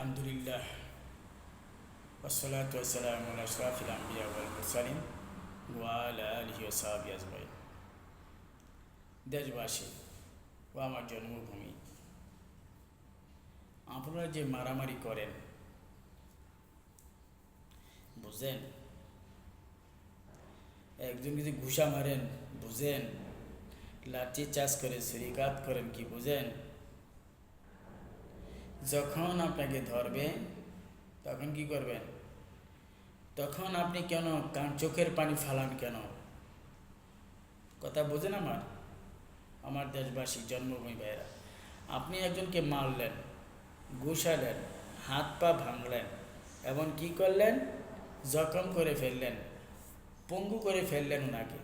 আলহামদুলিল্লাহ ওয়াসসালাতু ওয়াসসালামু আলা আশরাফিল আম্বিয়া ওয়াল মুরসালিন ওয়া আলা আলিহি ওয়া সাহবিহি আজমাইন। দেশবাসী ও আমার জন্মভূমি, আপনারা যে মারামারি করেন বুঝেন, একজন যদি ঘুষা মারেন বুঝেন, লাঠি চাষ করে ছুরিকাঘাত করেন কি বুঝেন? যখন আপনাকে ধরবে তখন কি করবেন? তখন আপনি কেন চোখের পানি ফালান কেন? কথা বোঝেন আমার দেশবাসী জন্মভূমি ভাইয়েরা। আপনি একজনকে মারলেন, ঘুষালেন, হাত পা ভাঙলেন এবং কি করলেন? জখম করে ফেললেন, পঙ্গু করে ফেললেন ওনাকে।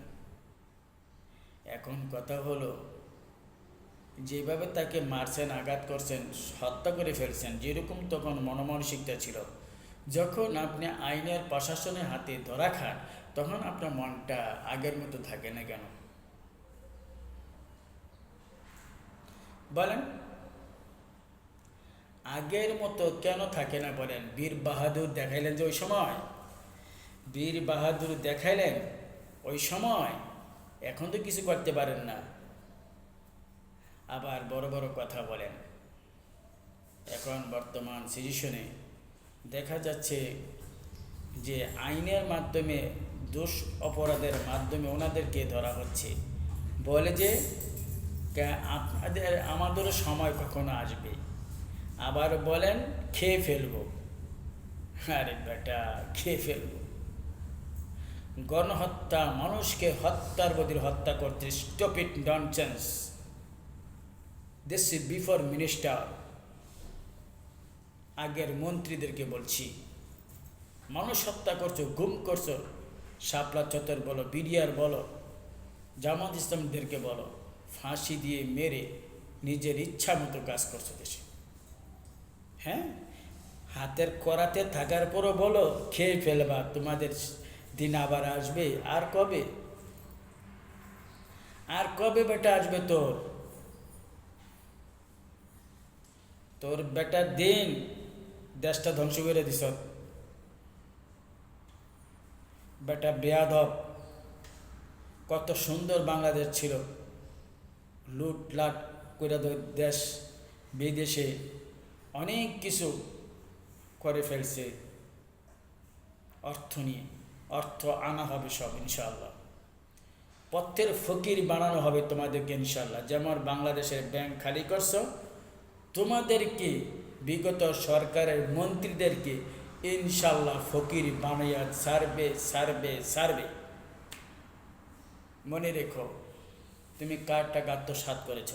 এখন কথা হলো, যেভাবে তাকে মারছেন, আঘাত করছেন, হত্যা করে ফেলছেন, যেরকম তখন মনমানসিকতা ছিল, যখন আপনি আইনের প্রশাসনের হাতে ধরা খান তখন আপনার মনটা আগের মতো থাকে না কেন বলেন? আগের মতো কেন থাকে না বলেন? বীর বাহাদুর দেখাইলেন যে ওই সময়, বীর বাহাদুর দেখাইলেন ওই সময়, এখন তো কিছু করতে পারেন না, আবার বড় বড় কথা বলেন। এখন বর্তমান সিচুয়েশনে দেখা যাচ্ছে যে আইনের মাধ্যমে, দোষ অপরাধের মাধ্যমে ওনাদেরকে ধরা হচ্ছে। বলে যে আমাদেরও সময় কখনো আসবে, আবার বলেন খেয়ে ফেলবো। আরে বেটা, খেয়ে ফেলবো? গণহত্যা, মানুষকে হত্যার বদলে হত্যা করতে, stop it, nonsense. This is before minister, আগের মন্ত্রীদেরকে বলছি, মানুষ হত্যা করছো, গুম করছো, শাপলা চত্বর বলো, বিডিআর বলো, জামাত ইসলামীদেরকে বলো, ফাঁসি দিয়ে মেরে নিজের ইচ্ছা মতো কাজ করছো দেশে। হ্যাঁ, হাতের করাতে থাকার পরও বলো খেয়ে ফেলবা, তোমাদের দিন আবার আসবে। আর কবে? আর কবে বেটা আসবে তোর? তোর বেটার দিন দেশটা ধ্বংস করে দিস বেটা, বেয়াদব। কত সুন্দর বাংলাদেশ ছিল, লুটলাট করে দেশ বিদেশে অনেক কিছু করে ফেলছে। অর্থ নিয়ে, অর্থ আনা হবে সব ইনশাআল্লাহ, পথের ফকির বানানো হবে তোমাদেরকে ইনশাআল্লাহ। যেমন বাংলাদেশের ব্যাংক খালি করছো, তোমাদেরকে বিগত সরকারের মন্ত্রীদেরকে ইনশাআল্লাহ ফকির বানাইয়া সারবে সারবে সারবে। মনে রেখো, তুমি কার টাকা আত্মসাৎ করেছ,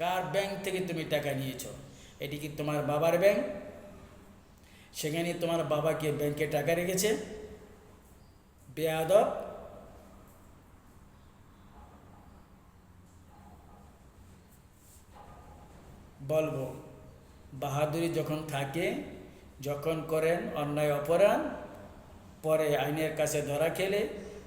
কার ব্যাংক থেকে তুমি টাকা নিয়েছ? এটি কি তোমার বাবার ব্যাংক? সেখানে তোমার বাবাকে ব্যাংকে টাকা রেখেছে? বেয়াদব। বলবো, বাহাদুরি যখন থাকে, যখন করেন অন্যায় অপরাধ, পরে আইনের কাছে ধরা খেলে,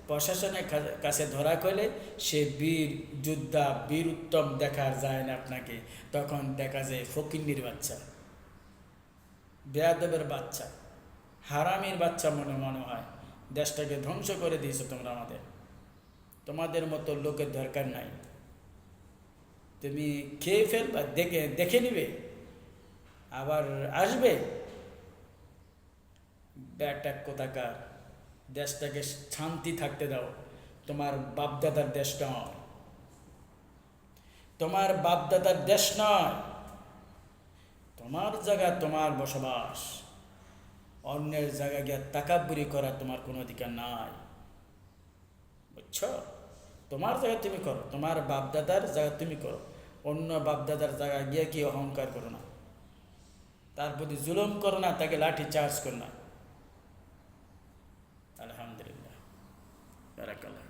প্রশাসনের কাছে ধরা খেলে, সে বীর যোদ্ধা, বীর উত্তম দেখার যায় না আপনাকে, তখন দেখা যায় ফকিন্নির বাচ্চা, বেয়াদবের বাচ্চা, হারামির বাচ্চা মনে হয়। দেশটাকে ধ্বংস করে দিয়েছো তোমরা তোমাদের মতো লোকের দরকার নাই। তুমি খেয়ে ফেলবা, দেখে নিবে, আবার আসবে। ব্যাটা কোথাকার, দেশটাকে শান্তি থাকতে দাও। তোমার বাপদাদার দেশ নয়, তোমার বাপদাদার দেশ নয়, তোমার জায়গা, তোমার বসবাস। অন্যের জায়গায় গিয়ে তাকাব্বুরি করা তোমার কোনো অধিকার নাই, বুঝছো? তোমার জায়গা তুমি করো, তোমার বাপদাদার জায়গা তুমি করো, অন্য বাপদাদার জায়গায় গিয়ে কি অহংকার করো না, তার প্রতি জুলুম করো না, তাকে লাঠি চার্জ করো না। আলহামদুলিল্লাহ, বারাকাল্লাহ।